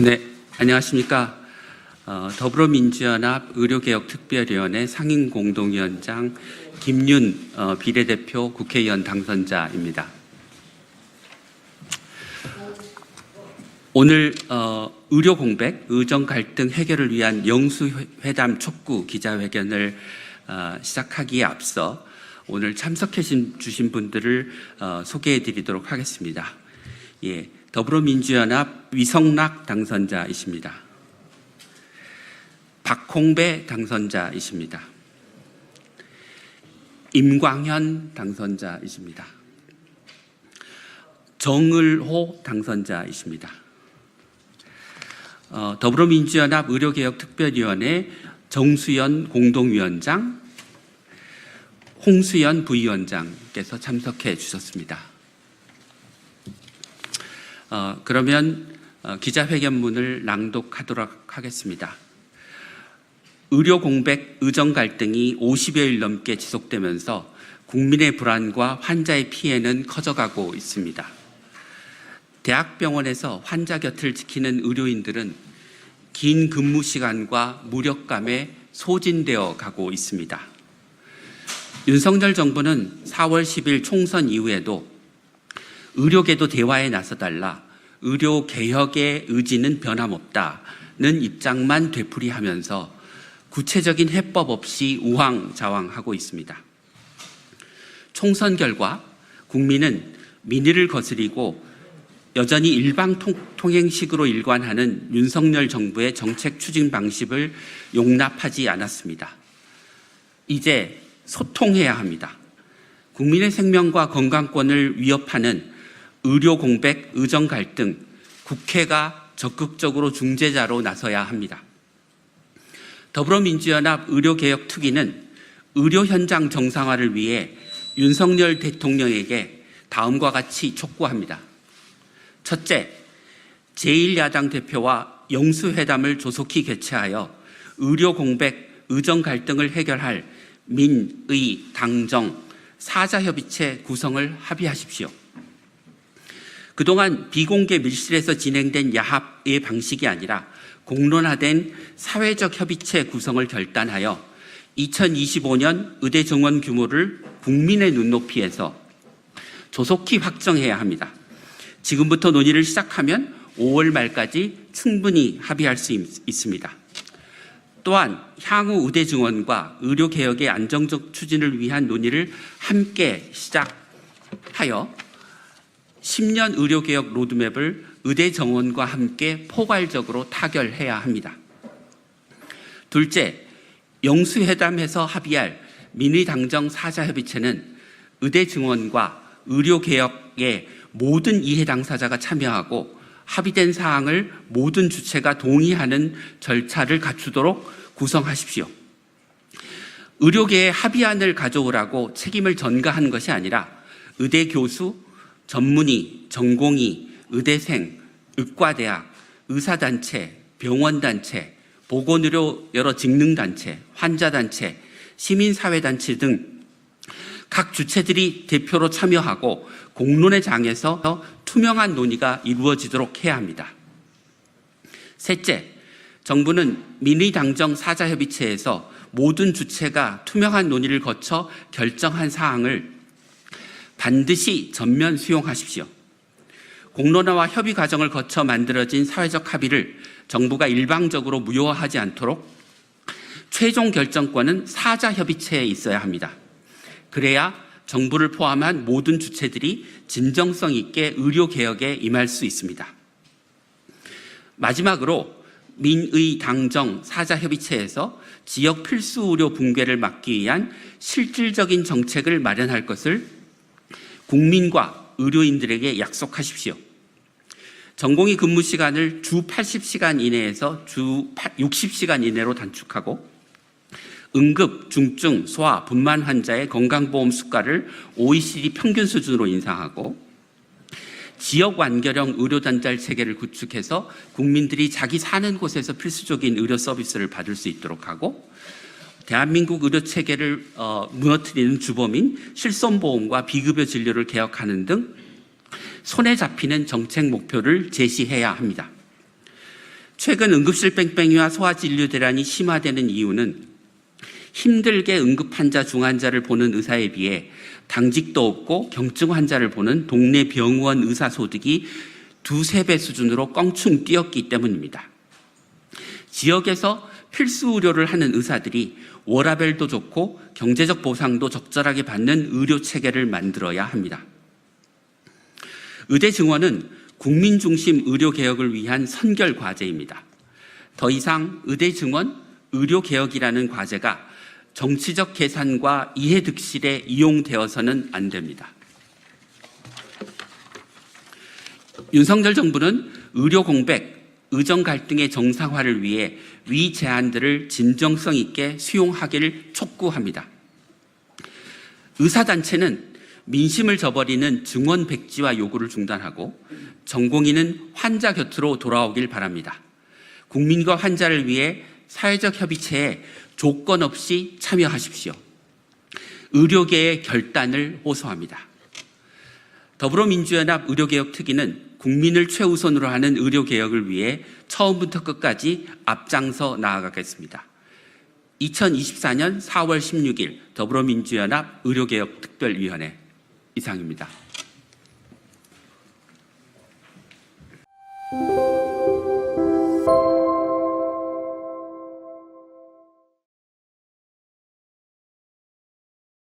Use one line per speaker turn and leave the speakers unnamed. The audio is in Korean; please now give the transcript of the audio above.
네, 안녕하십니까. 더불어민주연합 의료개혁특별위원회 상임공동위원장 김윤 비례대표 국회의원 당선자입니다. 오늘 의료공백, 의정갈등 해결을 위한 영수회담 촉구 기자회견을 시작하기에 앞서 오늘 참석해 주신 분들을 소개해 드리도록 하겠습니다. 예, 더불어민주연합 위성락 당선자이십니다. 박홍배 당선자이십니다. 임광현 당선자이십니다. 정을호 당선자이십니다. 더불어민주연합 의료개혁특별위원회 정수연 공동위원장, 홍수연 부위원장께서 참석해 주셨습니다. 그러면 기자회견문을 낭독하도록 하겠습니다. 의료공백, 의정갈등이 50여일 넘게 지속되면서 국민의 불안과 환자의 피해는 커져가고 있습니다. 대학병원에서 환자 곁을 지키는 의료인들은 긴 근무 시간과 무력감에 소진되어 가고 있습니다. 윤석열 정부는 4월 10일 총선 이후에도 의료계도 대화에 나서달라, 의료개혁의 의지는 변함없다는 입장만 되풀이하면서 구체적인 해법 없이 우왕좌왕하고 있습니다. 총선 결과 국민은 민의를 거스리고 여전히 일방통행식으로 일관하는 윤석열 정부의 정책 추진 방식을 용납하지 않았습니다. 이제 소통해야 합니다. 국민의 생명과 건강권을 위협하는 의료공백, 의정갈등, 국회가 적극적으로 중재자로 나서야 합니다. 더불어민주연합 의료개혁특위는 의료 현장 정상화를 위해 윤석열 대통령에게 다음과 같이 촉구합니다. 첫째, 제1야당 대표와 영수회담을 조속히 개최하여 의료공백, 의정갈등을 해결할 민의, 당정, 사자협의체 구성을 합의하십시오. 그동안 비공개 밀실에서 진행된 야합의 방식이 아니라 공론화된 사회적 협의체 구성을 결단하여 2025년 의대 정원 규모를 국민의 눈높이에서 조속히 확정해야 합니다. 지금부터 논의를 시작하면 5월 말까지 충분히 합의할 수 있습니다. 또한 향후 의대 증원과 의료개혁의 안정적 추진을 위한 논의를 함께 시작하여 10년 의료개혁 로드맵을 의대 정원과 함께 포괄적으로 타결해야 합니다. 둘째, 영수회담에서 합의할 민의당정 사자협의체는 의대 증원과 의료개혁의 모든 이해 당사자가 참여하고 합의된 사항을 모든 주체가 동의하는 절차를 갖추도록 구성하십시오. 의료계의 합의안을 가져오라고 책임을 전가한 것이 아니라 의대 교수, 전문의, 전공의, 의대생, 의과대학, 의사단체, 병원단체, 보건의료 여러 직능단체, 환자단체, 시민사회단체 등 각 주체들이 대표로 참여하고 공론의 장에서 투명한 논의가 이루어지도록 해야 합니다. 셋째, 정부는 민의당정 사자협의체에서 모든 주체가 투명한 논의를 거쳐 결정한 사항을 반드시 전면 수용하십시오. 공론화와 협의 과정을 거쳐 만들어진 사회적 합의를 정부가 일방적으로 무효화하지 않도록 최종 결정권은 사자협의체에 있어야 합니다. 그래야 정부를 포함한 모든 주체들이 진정성 있게 의료개혁에 임할 수 있습니다. 마지막으로 민의당정 사자협의체에서 지역 필수 의료 붕괴를 막기 위한 실질적인 정책을 마련할 것을 국민과 의료인들에게 약속하십시오. 전공의 근무 시간을 주 80시간 이내에서 주 60시간 이내로 단축하고 응급, 중증, 소아, 분만 환자의 건강보험 수가를 OECD 평균 수준으로 인상하고 지역 완결형 의료단절 체계를 구축해서 국민들이 자기 사는 곳에서 필수적인 의료 서비스를 받을 수 있도록 하고 대한민국 의료체계를 무너뜨리는 주범인 실손보험과 비급여 진료를 개혁하는 등 손에 잡히는 정책 목표를 제시해야 합니다. 최근 응급실 뺑뺑이와 소아진료 대란이 심화되는 이유는 힘들게 응급 환자, 중환자를 보는 의사에 비해 당직도 없고 경증 환자를 보는 동네 병원 의사 소득이 2~3배 수준으로 껑충 뛰었기 때문입니다. 지역에서 필수 의료를 하는 의사들이 워라밸도 좋고 경제적 보상도 적절하게 받는 의료 체계를 만들어야 합니다. 의대 증원은 국민 중심 의료 개혁을 위한 선결 과제입니다. 더 이상 의대 증원, 의료 개혁이라는 과제가 정치적 계산과 이해득실에 이용되어서는 안 됩니다. 윤석열 정부는 의료 공백, 의정 갈등의 정상화를 위해 위 제안들을 진정성 있게 수용하기를 촉구합니다. 의사단체는 민심을 저버리는 증원 백지화 요구를 중단하고 전공의는 환자 곁으로 돌아오길 바랍니다. 국민과 환자를 위해 사회적 협의체에 조건 없이 참여하십시오. 의료계의 결단을 호소합니다. 더불어민주연합 의료개혁특위는 국민을 최우선으로 하는 의료개혁을 위해 처음부터 끝까지 앞장서 나아가겠습니다. 2024년 4월 16일 더불어민주연합 의료개혁특별위원회 이상입니다.